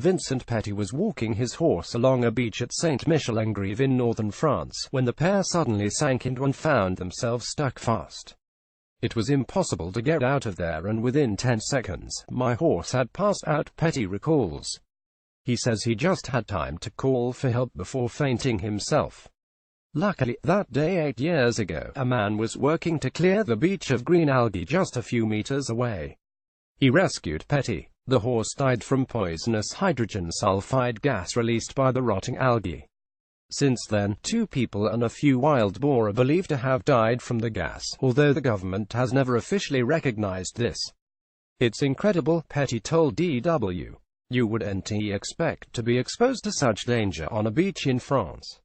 Vincent Petit was walking his horse along a beach at Saint-Michel-en-Grève in northern France, when the pair suddenly sank into and found themselves stuck fast. It was impossible to get out of there, and within 10 seconds, my horse had passed out, Petit recalls. He says he just had time to call for help before fainting himself. Luckily, that day 8 years ago, a man was working to clear the beach of green algae just a few meters away. He rescued Petit. The horse died from poisonous hydrogen sulfide gas released by the rotting algae. Since then, 2 people and a few wild boar are believed to have died from the gas, although the government has never officially recognized this. It's incredible, Petit told DW. You wouldn't expect to be exposed to such danger on a beach in France.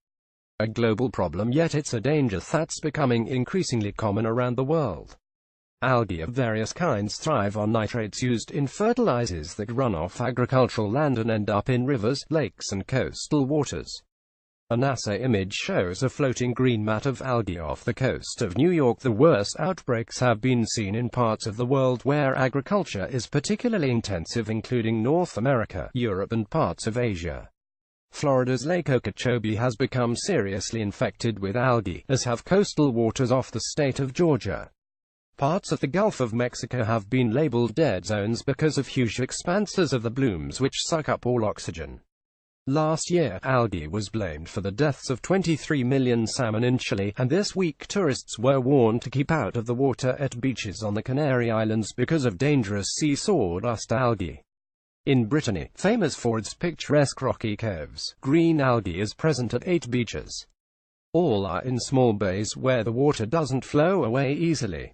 A global problem, yet it's a danger that's becoming increasingly common around the world. Algae of various kinds thrive on nitrates used in fertilizers that run off agricultural land and end up in rivers, lakes and coastal waters. A NASA image shows a floating green mat of algae off the coast of New York. The worst outbreaks have been seen in parts of the world where agriculture is particularly intensive, including North America, Europe and parts of Asia. Florida's Lake Okeechobee has become seriously infected with algae, as have coastal waters off the state of Georgia. Parts of the Gulf of Mexico have been labeled dead zones because of huge expanses of the blooms which suck up all oxygen. Last year, algae was blamed for the deaths of 23 million salmon in Chile, and this week tourists were warned to keep out of the water at beaches on the Canary Islands because of dangerous sea sawdust algae. In Brittany, famous for its picturesque rocky coves, green algae is present at 8 beaches. All are in small bays where the water doesn't flow away easily.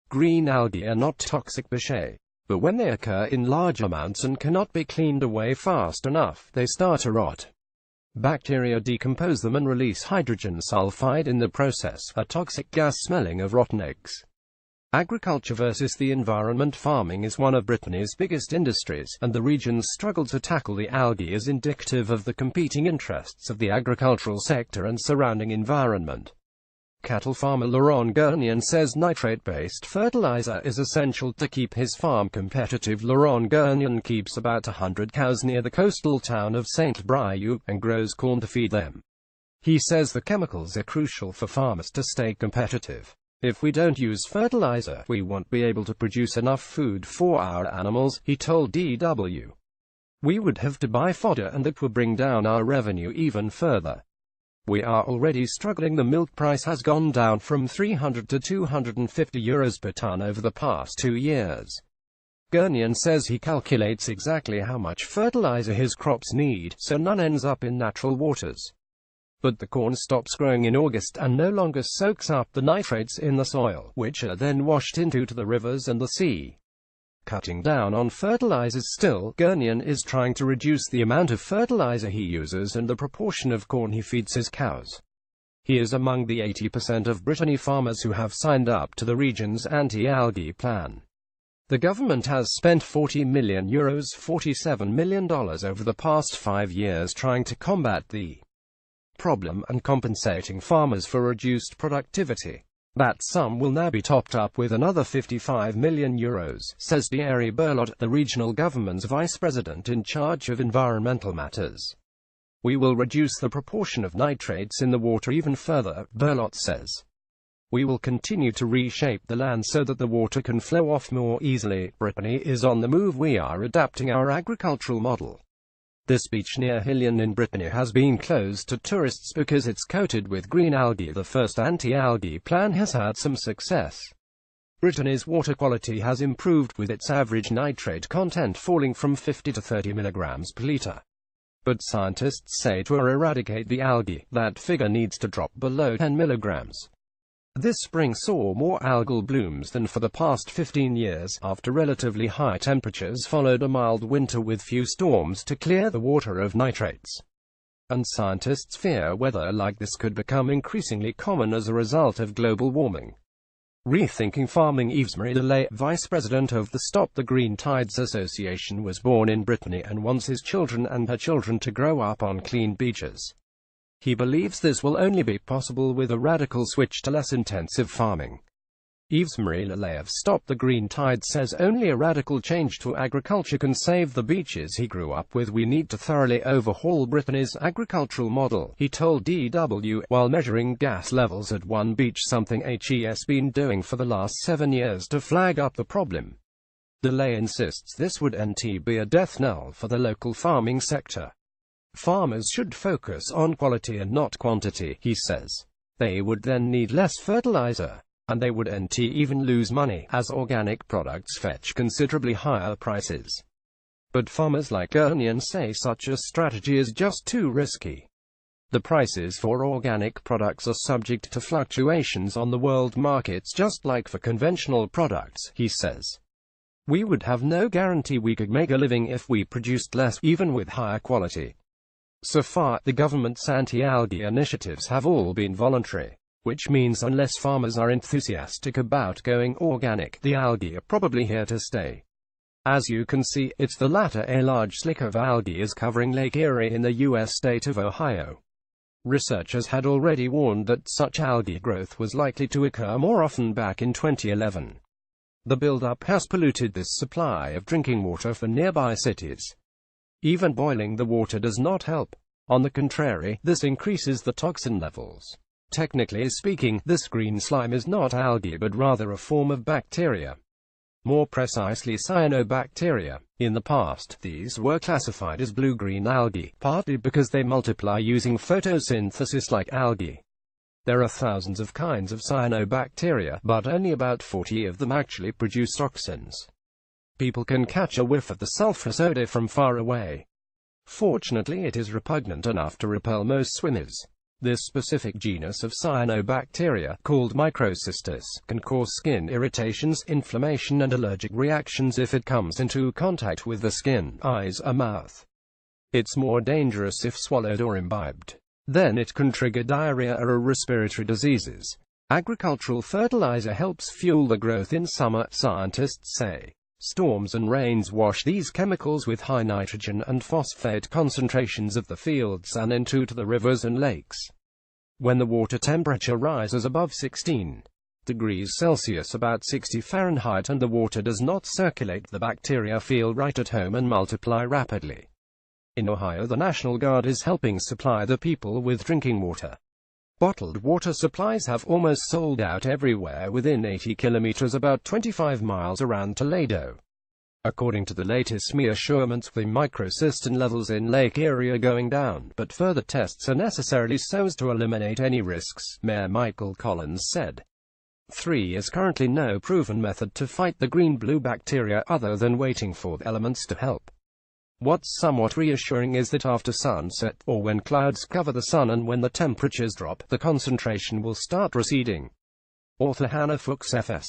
Green algae are not toxic per se, but when they occur in large amounts and cannot be cleaned away fast enough, they start to rot. Bacteria decompose them and release hydrogen sulfide in the process, a toxic gas smelling of rotten eggs. Agriculture versus the environment. Farming is one of Brittany's biggest industries, and the region's struggle to tackle the algae is indicative of the competing interests of the agricultural sector and surrounding environment. Cattle farmer Laurent Guernion says nitrate-based fertilizer is essential to keep his farm competitive. Laurent Guernion keeps about 100 cows near the coastal town of Saint-Brieuc, and grows corn to feed them. He says the chemicals are crucial for farmers to stay competitive. If we don't use fertilizer, we won't be able to produce enough food for our animals, he told DW. We would have to buy fodder, and that would bring down our revenue even further. We are already struggling. The milk price has gone down from €300 to €250 per ton over the past 2 years. Guernion says he calculates exactly how much fertilizer his crops need, so none ends up in natural waters. But the corn stops growing in August and no longer soaks up the nitrates in the soil, which are then washed into the rivers and the sea. Cutting down on fertilizers. Still, Guernion is trying to reduce the amount of fertilizer he uses and the proportion of corn he feeds his cows. He is among the 80% of Brittany farmers who have signed up to the region's anti-algae plan. The government has spent €40 million, $47 million over the past 5 years trying to combat the problem and compensating farmers for reduced productivity. That sum will now be topped up with another €55 million, says Thierry Berlot, the regional government's vice president in charge of environmental matters. We will reduce the proportion of nitrates in the water even further, Berlot says. We will continue to reshape the land so that the water can flow off more easily. Brittany is on the move. We are adapting our agricultural model. This beach near Hillion in Brittany has been closed to tourists because it's coated with green algae. The first anti-algae plan has had some success. Brittany's water quality has improved, with its average nitrate content falling from 50 to 30 milligrams per liter. But scientists say to eradicate the algae, that figure needs to drop below 10 milligrams. This spring saw more algal blooms than for the past 15 years, after relatively high temperatures followed a mild winter with few storms to clear the water of nitrates. And scientists fear weather like this could become increasingly common as a result of global warming. Rethinking farming. Yves-Marie, the vice president of the Stop the Green Tides Association, was born in Brittany and wants his children and her children to grow up on clean beaches. He believes this will only be possible with a radical switch to less intensive farming. Yves-Marie of Stop the Green Tide says only a radical change to agriculture can save the beaches he grew up with. We need to thoroughly overhaul Brittany's agricultural model, he told DW, while measuring gas levels at one beach, something HE's been doing for the last 7 years to flag up the problem. Delay insists this would be a death knell for the local farming sector. Farmers should focus on quality and not quantity, he says. They would then need less fertilizer, and they would even lose money, as organic products fetch considerably higher prices. But farmers like guernion say such a strategy is just too risky. The prices for organic products are subject to fluctuations on the world markets just like for conventional products, he says. We would have no guarantee we could make a living if we produced less, even with higher quality. So far, the government's anti-algae initiatives have all been voluntary, which means unless farmers are enthusiastic about going organic, the algae are probably here to stay. As you can see, it's the latter. A large slick of algae is covering Lake Erie in the U.S. state of Ohio. Researchers had already warned that such algae growth was likely to occur more often back in 2011. The buildup has polluted this supply of drinking water for nearby cities. Even boiling the water does not help. On the contrary, this increases the toxin levels. Technically speaking, this green slime is not algae but rather a form of bacteria. More precisely, cyanobacteria. In the past, these were classified as blue-green algae, partly because they multiply using photosynthesis like algae. There are thousands of kinds of cyanobacteria, but only about 40 of them actually produce toxins. People can catch a whiff of the sulfurous odor from far away. Fortunately, it is repugnant enough to repel most swimmers. This specific genus of cyanobacteria, called microcystis, can cause skin irritations, inflammation and allergic reactions if it comes into contact with the skin, eyes or mouth. It's more dangerous if swallowed or imbibed. Then it can trigger diarrhea or respiratory diseases. Agricultural fertilizer helps fuel the growth in summer, scientists say. Storms and rains wash these chemicals with high nitrogen and phosphate concentrations of the fields and into the rivers and lakes. When the water temperature rises above 16 degrees Celsius, about 60 Fahrenheit, and the water does not circulate, the bacteria feel right at home and multiply rapidly. In Ohio, the National Guard is helping supply the people with drinking water. Bottled water supplies have almost sold out everywhere within 80 kilometers, about 25 miles around Toledo. According to the latest measurements, the microcystin levels in Lake Erie are going down, but further tests are necessary so as to eliminate any risks, Mayor Michael Collins said. There is currently no proven method to fight the green-blue bacteria other than waiting for the elements to help. What's somewhat reassuring is that after sunset, or when clouds cover the sun and when the temperatures drop, the concentration will start receding. Author Hannah Fuchs, FS.